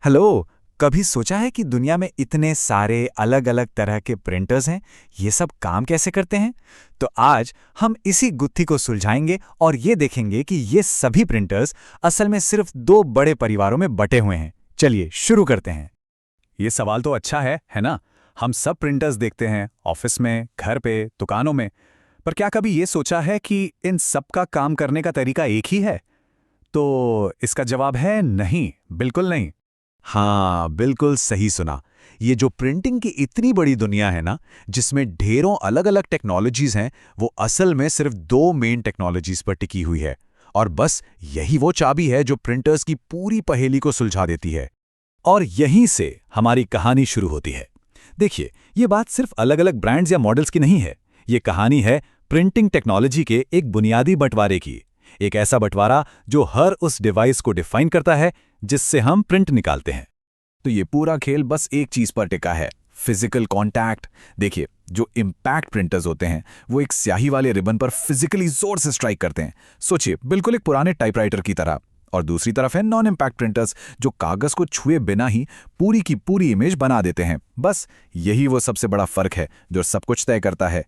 Hello. कभी सोचा है कि दुनिया में इतने सारे अलग अलग तरह के प्रिंटर्स हैं, ये सब काम कैसे करते हैं? तो आज हम इसी गुत्थी को सुलझाएंगे और ये देखेंगे कि ये सभी प्रिंटर्स असल में सिर्फ दो बड़े परिवारों में बटे हुए हैं। चलिए शुरू करते हैं। ये सवाल तो अच्छा है ना? हम सब प्रिंटर्स देखते हैं, ऑफिस में, घर पे, दुकानों में। पर क्या कभी ये सोचा है कि इन सब का काम करने का तरीका एक ही है? तो इसका जवाब है नहीं, बिल्कुल नहीं। हाँ, बिल्कुल सही सुना। ये जो प्रिंटिंग की इतनी बड़ी दुनिया है ना, जिसमें ढेरों अलग अलग टेक्नोलॉजीज हैं, वो असल में सिर्फ दो मेन टेक्नोलॉजीज पर टिकी हुई है। और बस यही वो चाबी है जो प्रिंटर्स की पूरी पहेली को सुलझा देती है। और यहीं से हमारी कहानी शुरू होती है। देखिए, ये बात सिर्फ अलग अलग ब्रांड्स या मॉडल्स की नहीं है। ये कहानी है प्रिंटिंग टेक्नोलॉजी के एक बुनियादी बंटवारे की। एक ऐसा बंटवारा जो हर उस डिवाइस को डिफाइन करता है जिससे हम प्रिंट निकालते हैं। तो ये पूरा खेल बस एक चीज पर टिका है, फिजिकल कांटेक्ट। देखिए, जो इम्पैक्ट प्रिंटर्स होते हैं वो एक स्याही वाले रिबन पर फिजिकली जोर से स्ट्राइक करते हैं। सोचिए, बिल्कुल एक पुराने टाइपराइटर की तरह। और दूसरी तरफ है नॉन इम्पैक्ट प्रिंटर्स, जो कागज को छुए बिना ही पूरी की पूरी इमेज बना देते हैं। बस यही वो सबसे बड़ा फर्क है जो सब कुछ तय करता है।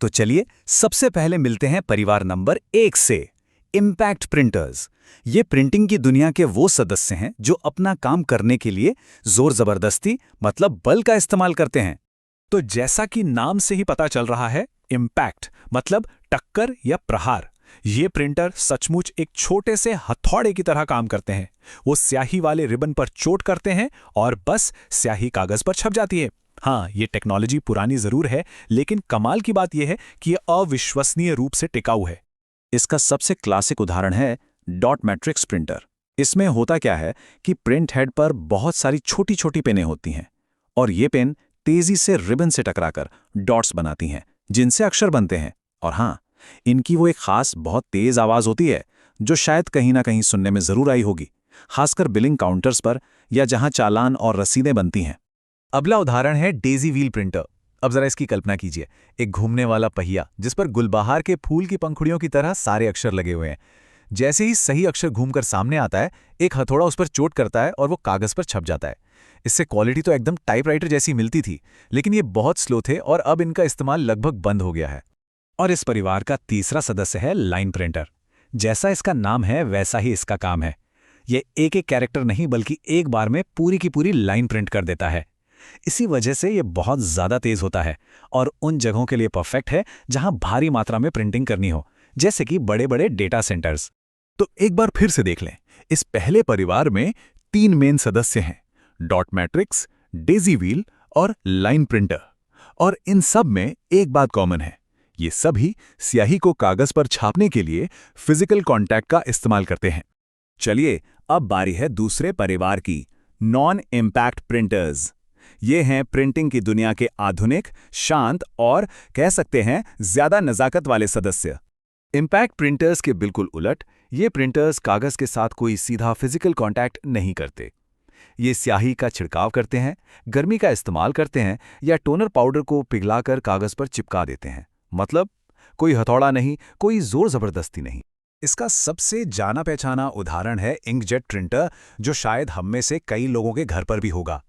तो चलिए सबसे पहले मिलते हैं परिवार नंबर 1 से, इम्पैक्ट प्रिंटर्स। ये प्रिंटिंग की दुनिया के वो सदस्य हैं जो अपना काम करने के लिए जोर जबरदस्ती मतलब बल का इस्तेमाल करते हैं। तो जैसा कि नाम से ही पता चल रहा है, इम्पैक्ट मतलब टक्कर या प्रहार। ये प्रिंटर सचमुच एक छोटे से हथौड़े की तरह काम करते हैं। वो स्याही वाले रिबन पर चोट करते हैं और बस स्याही कागज पर छप जाती है। हाँ, ये टेक्नोलॉजी पुरानी जरूर है, लेकिन कमाल की बात यह है कि यह अविश्वसनीय रूप से टिकाऊ है। इसका सबसे क्लासिक उदाहरण है डॉट मैट्रिक्स प्रिंटर। इसमें होता क्या है कि प्रिंट हेड पर बहुत सारी छोटी छोटी पेनें होती हैं और ये पेन तेजी से रिबन से टकराकर डॉट्स बनाती हैं, जिनसे अक्षर बनते हैं। और हाँ, इनकी वो एक खास बहुत तेज आवाज होती है जो शायद कहीं ना कहीं सुनने में जरूर आई होगी, खासकर बिलिंग काउंटर्स पर या जहां चालान और रसीदें बनती हैं। अगला उदाहरण है डेजी व्हील प्रिंटर। अब जरा इसकी कल्पना कीजिए, एक घूमने वाला पहिया जिस पर गुलबहार के फूल की पंखुड़ियों की तरह सारे अक्षर लगे हुए हैं। जैसे ही सही अक्षर घूमकर सामने आता है, एक हथौड़ा उस पर चोट करता है और वो कागज पर छप जाता है। इससे क्वालिटी तो एकदम टाइपराइटर जैसी मिलती थी, लेकिन ये बहुत स्लो थे और अब इनका इस्तेमाल लगभग बंद हो गया है। और इस परिवार का तीसरा सदस्य है लाइन प्रिंटर। जैसा इसका नाम है वैसा ही इसका काम है। ये एक एक कैरेक्टर नहीं बल्कि एक बार में पूरी की पूरी लाइन प्रिंट कर देता है। इसी वजह से ये बहुत ज्यादा तेज होता है और उन जगहों के लिए परफेक्ट है जहां भारी मात्रा में प्रिंटिंग करनी हो, जैसे कि बड़े बड़े डेटा सेंटर्स। तो एक बार फिर से देख लें, इस पहले परिवार में तीन मेन सदस्य हैं, डॉट मैट्रिक्स, डेजी व्हील और लाइन प्रिंटर। और इन सब में एक बात कॉमन है, ये सभी स्याही को कागज पर छापने के लिए फिजिकल कांटेक्ट का इस्तेमाल करते हैं। चलिए, अब बारी है दूसरे परिवार की, नॉन इम्पैक्ट प्रिंटर्स। ये हैं प्रिंटिंग की दुनिया के आधुनिक, शांत और कह सकते हैं ज्यादा नजाकत वाले सदस्य। इम्पैक्ट प्रिंटर्स के बिल्कुल उलट, ये प्रिंटर्स कागज के साथ कोई सीधा फिजिकल कांटेक्ट नहीं करते। ये स्याही का छिड़काव करते हैं, गर्मी का इस्तेमाल करते हैं या टोनर पाउडर को पिघलाकर कागज पर चिपका देते हैं। मतलब कोई हथौड़ा नहीं, कोई जोर जबरदस्ती नहीं। इसका सबसे जाना पहचाना उदाहरण है इंकजेट प्रिंटर, जो शायद हम में से कई लोगों के घर पर भी होगा।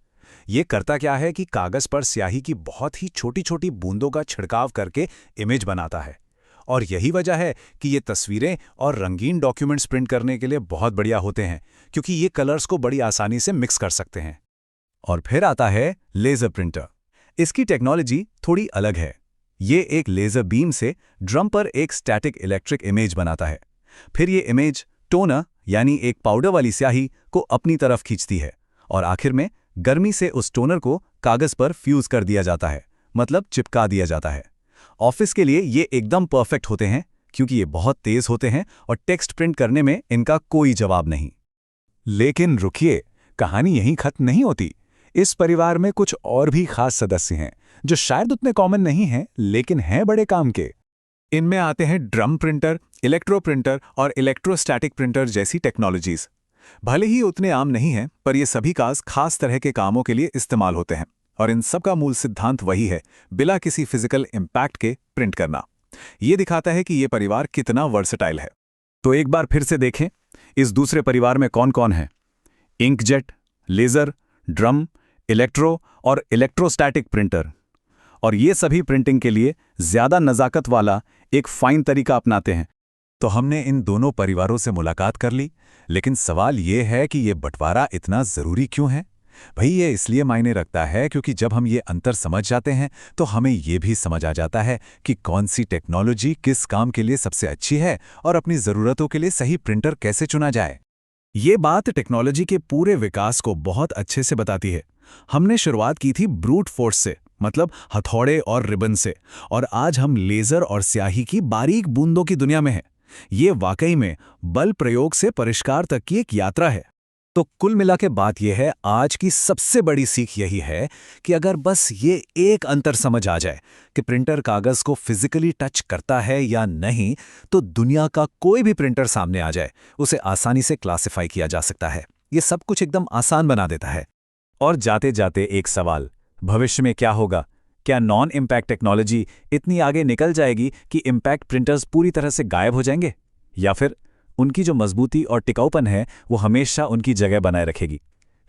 ये करता क्या है कि कागज पर स्याही की बहुत ही छोटी छोटी बूंदों का छिड़काव करके इमेज बनाता है। और यही वजह है कि ये तस्वीरें और रंगीन डॉक्यूमेंट्स प्रिंट करने के लिए बहुत बढ़िया होते हैं, क्योंकि ये कलर्स को बड़ी आसानी से मिक्स कर सकते हैं। और फिर आता है लेजर प्रिंटर। इसकी टेक्नोलॉजी थोड़ी अलग है। ये एक लेजर बीम से ड्रम पर एक स्टैटिक इलेक्ट्रिक इमेज बनाता है। फिर ये इमेज टोनर यानी एक पाउडर वाली स्याही को अपनी तरफ खींचती है और आखिर में गर्मी से उस टोनर को कागज पर फ्यूज कर दिया जाता है, मतलब चिपका दिया जाता है। ऑफिस के लिए ये एकदम परफेक्ट होते हैं क्योंकि ये बहुत तेज होते हैं और टेक्स्ट प्रिंट करने में इनका कोई जवाब नहीं। लेकिन रुकिए, कहानी यहीं खत्म नहीं होती। इस परिवार में कुछ और भी खास सदस्य हैं जो शायद उतने कॉमन नहीं हैं, लेकिन हैं बड़े काम के। इनमें आते हैं ड्रम प्रिंटर, इलेक्ट्रो प्रिंटर और इलेक्ट्रोस्टैटिक प्रिंटर जैसी टेक्नोलॉजीज। भले ही उतने आम नहीं हैं, पर ये सभी काज खास तरह के कामों के लिए इस्तेमाल होते हैं और इन सब का मूल सिद्धांत वही है, बिना किसी फिजिकल इम्पैक्ट के प्रिंट करना। ये दिखाता है कि ये परिवार कितना वर्सेटाइल है। तो एक बार फिर से देखें, इस दूसरे परिवार में कौन कौन है। इंकजेट, लेज़र, ड्रम, इलेक्ट्रो और इलेक्ट्रोस्टैटिक प्रिंटर। और ये सभी प्रिंटिंग के लिए ज़्यादा नज़ाकत वाला एक फाइन तरीका अपनाते हैं। तो हमने इन दोनों परिवारों से मुलाकात कर ली, लेकिन सवाल ये है कि ये बंटवारा इतना ज़रूरी क्यों है? भाई ये इसलिए मायने रखता है क्योंकि जब हम ये अंतर समझ जाते हैं तो हमें ये भी समझ आ जाता है कि कौन सी टेक्नोलॉजी किस काम के लिए सबसे अच्छी है और अपनी ज़रूरतों के लिए सही प्रिंटर कैसे चुना जाए। ये बात टेक्नोलॉजी के पूरे विकास को बहुत अच्छे से बताती है। हमने शुरुआत की थी ब्रूट फोर्स से, मतलब हथौड़े और रिबन से, और आज हम लेज़र और स्याही की बारीक बूंदों की दुनिया में हैं। ये वाकई में बल प्रयोग से परिष्कार तक की एक यात्रा है। तो कुल मिला के बात यह है, आज की सबसे बड़ी सीख यही है कि अगर बस ये एक अंतर समझ आ जाए कि प्रिंटर कागज को फिजिकली टच करता है या नहीं, तो दुनिया का कोई भी प्रिंटर सामने आ जाए उसे आसानी से क्लासिफाई किया जा सकता है। ये सब कुछ एकदम आसान बना देता है। और जाते जाते एक सवाल, भविष्य में क्या होगा? क्या नॉन इम्पैक्ट टेक्नोलॉजी इतनी आगे निकल जाएगी कि इम्पैक्ट प्रिंटर्स पूरी तरह से गायब हो जाएंगे, या फिर उनकी जो मजबूती और टिकाऊपन है वो हमेशा उनकी जगह बनाए रखेगी?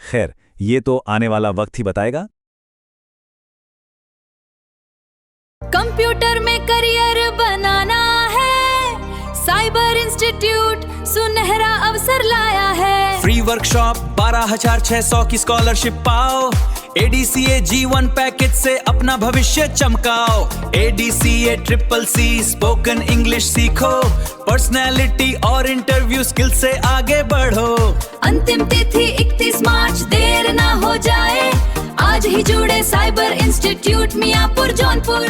खैर, ये तो आने वाला वक्त ही बताएगा। कंप्यूटर में करियर बनाना है, साइबर इंस्टीट्यूट सुनहरा अवसर लाया है। फ्री वर्कशॉप 12,600 की स्कॉलरशिप पाओ। ADCA G1 पैकेज से अपना भविष्य चमकाओ। ADCA CCC स्पोकन इंग्लिश सीखो, पर्सनैलिटी और इंटरव्यू स्किल से आगे बढ़ो। अंतिम तिथि 31 मार्च, देर ना हो जाए, आज ही जुड़े साइबर इंस्टीट्यूट मियापुर जौनपुर।